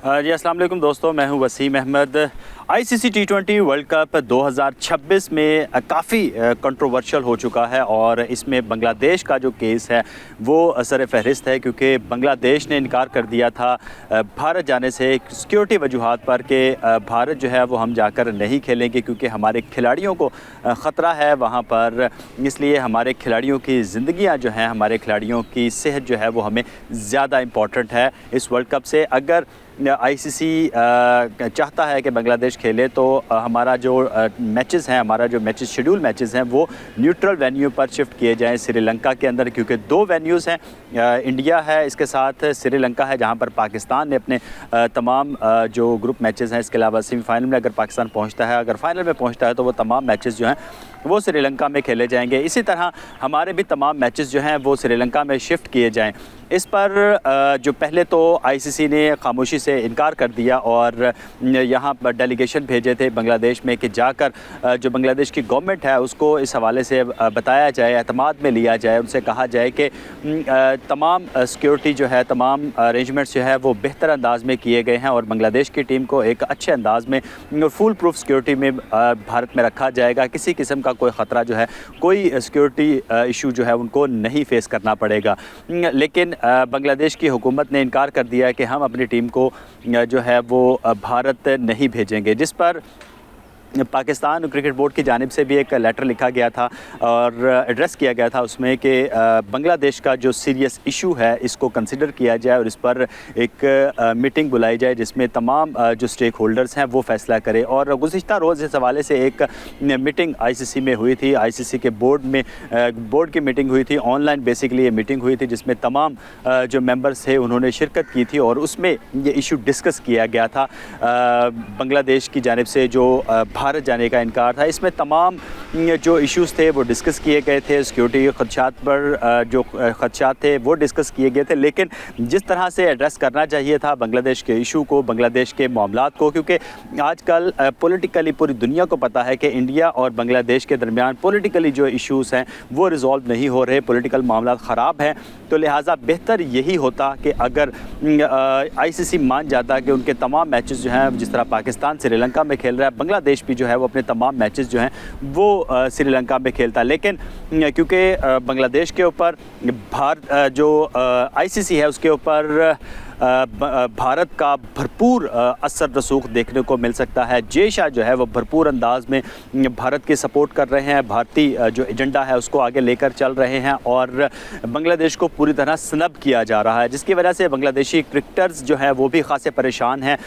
जी अस्सलाम वालेकुम दोस्तों, मैं हूं वसीम अहमद। आईसीसी टी20 वर्ल्ड कप 2026 में काफ़ी कंट्रोवर्शियल हो चुका है और इसमें बांग्लादेश का जो केस है वो सर फहरिस्त है, क्योंकि बांग्लादेश ने इनकार कर दिया था भारत जाने से सिक्योरिटी वजूहात पर कि भारत जो है वो हम जाकर नहीं खेलेंगे क्योंकि हमारे खिलाड़ियों को ख़तरा है वहाँ पर, इसलिए हमारे खिलाड़ियों की ज़िंदगियाँ जो हैं, हमारे खिलाड़ियों की सेहत जो है वो हमें ज़्यादा इम्पॉर्टेंट है इस वर्ल्ड कप से। अगर आईसीसी चाहता है कि बांग्लादेश खेले तो हमारा जो मैचेस हैं, हमारा जो मैचेस शेड्यूल मैचेस हैं वो न्यूट्रल वेन्यू पर शिफ्ट किए जाएं श्रीलंका के अंदर, क्योंकि दो वेन्यूज़ हैं, इंडिया है, इसके साथ श्रीलंका है जहां पर पाकिस्तान ने अपने तमाम जो ग्रुप मैचेस हैं, इसके अलावा सेमीफाइनल में अगर पाकिस्तान पहुंचता है, अगर फाइनल में पहुंचता है तो वो तमाम मैचेस जो हैं वो श्रीलंका में खेले जाएंगे। इसी तरह हमारे भी तमाम मैचेस जो हैं वो श्रीलंका में शिफ्ट किए जाएं। इस पर जो पहले तो आईसीसी ने खामोशी से इनकार कर दिया और यहाँ पर डेलीगेशन भेजे थे बांग्लादेश में कि जाकर जो बांग्लादेश की गवर्नमेंट है उसको इस हवाले से बताया जाए, एतमाद में लिया जाए, उनसे कहा जाए कि तमाम सिक्योरिटी जो है, तमाम अरेंजमेंट्स जो है वो बेहतर अंदाज में किए गए हैं और बांग्लादेश की टीम को एक अच्छे अंदाज में फुल प्रूफ सिक्योरिटी में भारत में रखा जाएगा। किसी किस्म का कोई ख़तरा जो है, कोई सिक्योरिटी इशू जो है उनको नहीं फेस करना पड़ेगा। लेकिन बांग्लादेश की हुकूमत ने इनकार कर दिया है कि हम अपनी टीम को जो है वो भारत नहीं भेजेंगे, जिस पर पाकिस्तान क्रिकेट बोर्ड की जानिब से भी एक लेटर लिखा गया था और एड्रेस किया गया था उसमें कि बांग्लादेश का जो सीरियस इशू है इसको कंसिडर किया जाए और इस पर एक मीटिंग बुलाई जाए जिसमें तमाम जो स्टेक होल्डर्स हैं वो फैसला करें। और गुज़िश्ता रोज़ इस हवाले से एक मीटिंग आईसीसी में हुई थी, आईसीसी के बोर्ड की मीटिंग हुई थी, ऑनलाइन बेसिकली ये मीटिंग हुई थी जिसमें तमाम जो मेंबर्स थे उन्होंने शिरकत की थी और उसमें ये इशू डिस्कस किया गया था। बांग्लादेश की जानिब से जो भारत जाने का इनकार था, इसमें तमाम जो इश्यूज़ थे वो डिस्कस किए गए थे, सिक्योरिटी खदशात पर जो खदशात थे वो डिस्कस किए गए थे। लेकिन जिस तरह से एड्रेस करना चाहिए था बांग्लादेश के इशू को, बांग्लादेश के मामलात को, क्योंकि आजकल पॉलिटिकली पूरी दुनिया को पता है कि इंडिया और बांग्लादेश के दरमियान पॉलिटिकली जो इश्यूज़ हैं वो रिजॉल्व नहीं हो रहे, पॉलिटिकल मामलात ख़राब हैं, तो लिहाजा बेहतर यही होता कि अगर आईसीसी मान जाता कि उनके तमाम मैचेस जो हैं, जिस तरह पाकिस्तान श्रीलंका में खेल रहा है, बांग्लादेश भी जो है वो अपने तमाम मैचेस जो हैं वो श्रीलंका में खेलता है। लेकिन क्योंकि बांग्लादेश के ऊपर भारत जो आईसीसी है उसके ऊपर भारत का भरपूर असर रसूख देखने को मिल सकता है। जय शाह जो है वो भरपूर अंदाज में भारत की सपोर्ट कर रहे हैं, भारतीय जो एजेंडा है उसको आगे लेकर चल रहे हैं और बांग्लादेश को पूरी तरह स्नब किया जा रहा है, जिसकी वजह से बांग्लादेशी क्रिकेटर्स जो हैं वो भी खासे परेशान हैं।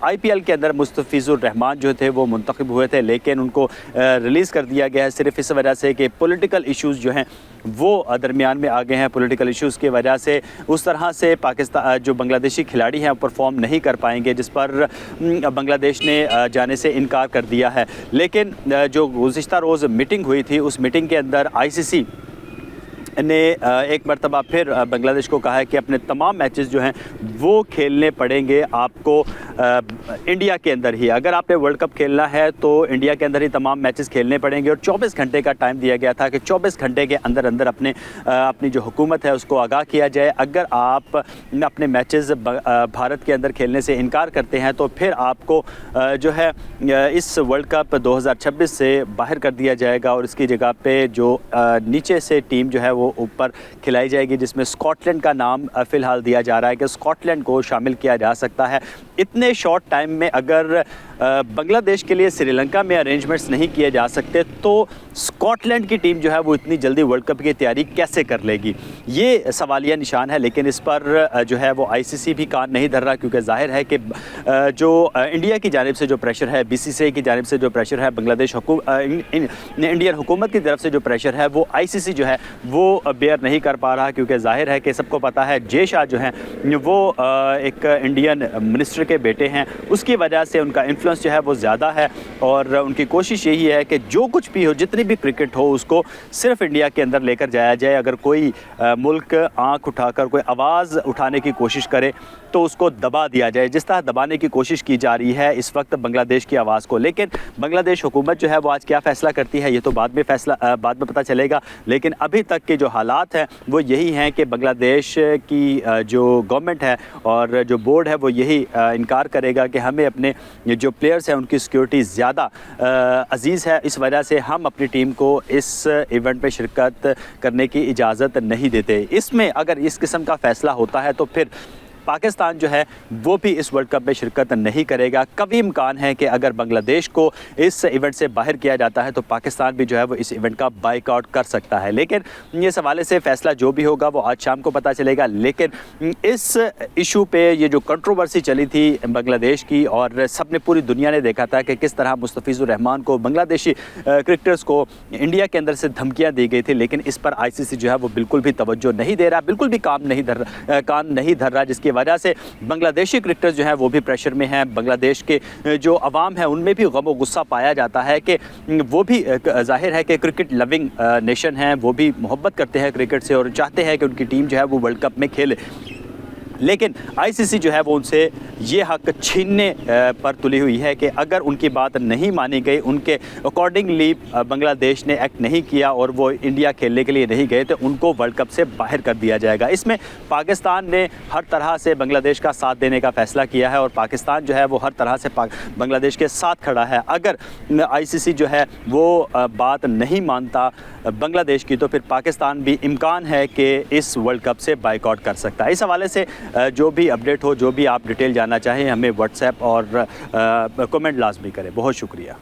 आईपीएल के अंदर मुस्तफिजुर रहमान जो थे वो मुंतखब हुए थे लेकिन उनको रिलीज़ कर दिया गया है सिर्फ इस वजह से कि पॉलिटिकल इश्यूज़ जो हैं वो दरमियान में आ गए हैं। पॉलिटिकल इश्यूज़ की वजह से उस तरह से पाकिस्तान जो बांग्लादेशी खिलाड़ी हैं परफॉर्म नहीं कर पाएंगे, जिस पर बांग्लादेश ने जाने से इनकार कर दिया है। लेकिन जो गुज़िश्ता रोज़ मीटिंग हुई थी उस मीटिंग के अंदर आईसीसी ने एक मरतबा फिर बांग्लादेश को कहा है कि अपने तमाम मैचेस जो हैं वो खेलने पड़ेंगे आपको इंडिया के अंदर ही। अगर आपने वर्ल्ड कप खेलना है तो इंडिया के अंदर ही तमाम मैचेस खेलने पड़ेंगे और 24 घंटे का टाइम दिया गया था कि 24 घंटे के अंदर अंदर अपनी जो हुकूमत है उसको आगाह किया जाए। अगर आप अपने मैचेस भारत के अंदर खेलने से इनकार करते हैं तो फिर आपको जो है इस वर्ल्ड कप 2026 से बाहर कर दिया जाएगा और इसकी जगह पे जो नीचे से टीम जो है वो ऊपर खिलाई जाएगी, जिसमें स्कॉटलैंड का नाम फ़िलहाल दिया जा रहा है कि स्कॉटलैंड को शामिल किया जा सकता है। इतने शॉर्ट टाइम में अगर बांग्लादेश के लिए श्रीलंका में अरेंजमेंट्स नहीं किए जा सकते तो स्कॉटलैंड की टीम जो है वो इतनी जल्दी वर्ल्ड कप की तैयारी कैसे कर लेगी, ये सवालिया निशान है। लेकिन इस पर जो है वो आईसीसी भी कान नहीं धर रहा, क्योंकि जाहिर है कि जो इंडिया की जानिब से जो प्रेशर है, बीसीसीआई की जानिब से जो प्रेशर है, बांग्लादेश इंडियन हुकूमत की तरफ से जो प्रेशर है वो आईसीसी जो है वो बेयर नहीं कर पा रहा, क्योंकि जाहिर है कि सबको पता है जय शाह जो हैं वो एक इंडियन मिनिस्टर के बेटे हैं, उसकी वजह से उनका इन्फ्लुएंस जो है वो ज़्यादा है और उनकी कोशिश यही है कि जो कुछ भी हो, जितनी भी क्रिकेट हो, उसको सिर्फ इंडिया के अंदर लेकर जाया जाए। अगर कोई मुल्क आंख उठाकर कोई आवाज़ उठाने की कोशिश करे तो उसको दबा दिया जाए, जिस तरह दबाने की कोशिश की जा रही है इस वक्त बांग्लादेश की आवाज़ को। लेकिन बांग्लादेश हुकूमत जो है वो आज क्या फ़ैसला करती है ये तो बाद में पता चलेगा। लेकिन अभी तक के जो हालात हैं वो यही हैं कि बांग्लादेश की जो गवर्नमेंट है और जो बोर्ड है वो यही इनकार करेगा कि हमें अपने जो प्लेयर्स हैं उनकी सिक्योरिटी ज़्यादा अजीज़ है, इस वजह से हम अपनी टीम को इस इवेंट में शिरकत करने की इजाज़त नहीं देते। इसमें अगर इस किस्म का फ़ैसला होता है तो फिर पाकिस्तान जो है वो भी इस वर्ल्ड कप में शिरकत नहीं करेगा। कभी इम्कान है कि अगर बांग्लादेश को इस इवेंट से बाहर किया जाता है तो पाकिस्तान भी जो है वो इस इवेंट का बाइकआउट कर सकता है। लेकिन इस हवाले से फ़ैसला जो भी होगा वो आज शाम को पता चलेगा। लेकिन इस इशू पे ये जो कंट्रोवर्सी चली थी बांग्लादेश की और सब ने, पूरी दुनिया ने देखा था कि किस तरह मुस्तफ़िज़ुर रहमान को, बांग्लादेशी क्रिकेटर्स को इंडिया के अंदर से धमकियाँ दी गई थी, लेकिन इस पर ICC जो है वो बिल्कुल भी तवज्जो नहीं दे रहा, बिल्कुल भी कान नहीं धर रहा, जिसकी वजह से बांग्लादेशी क्रिकेटर्स जो हैं वो भी प्रेशर में हैं। बांग्लादेश के जो अवाम है उनमें भी गम और गुस्सा पाया जाता है कि वो भी जाहिर है कि क्रिकेट लविंग नेशन हैं, वो भी मोहब्बत करते हैं क्रिकेट से और चाहते हैं कि उनकी टीम जो है वो वर्ल्ड कप में खेले। लेकिन ICC जो है वो उनसे ये हक छीनने पर तुली हुई है कि अगर उनकी बात नहीं मानी गई, उनके अकॉर्डिंगली बांग्लादेश ने एक्ट नहीं किया और वो इंडिया खेलने के लिए नहीं गए तो उनको वर्ल्ड कप से बाहर कर दिया जाएगा। इसमें पाकिस्तान ने हर तरह से बांग्लादेश का साथ देने का फ़ैसला किया है और पाकिस्तान जो है वो हर तरह से बांग्लादेश के साथ खड़ा है। अगर ICC जो है वो बात नहीं मानता बांग्लादेश की तो फिर पाकिस्तान भी इम्कान है कि इस वर्ल्ड कप से बाइकआउट कर सकता है। इस हवाले से जो भी अपडेट हो, जो भी आप डिटेल जानना चाहें, हमें व्हाट्सएप और कमेंट लाजमी करें। बहुत शुक्रिया।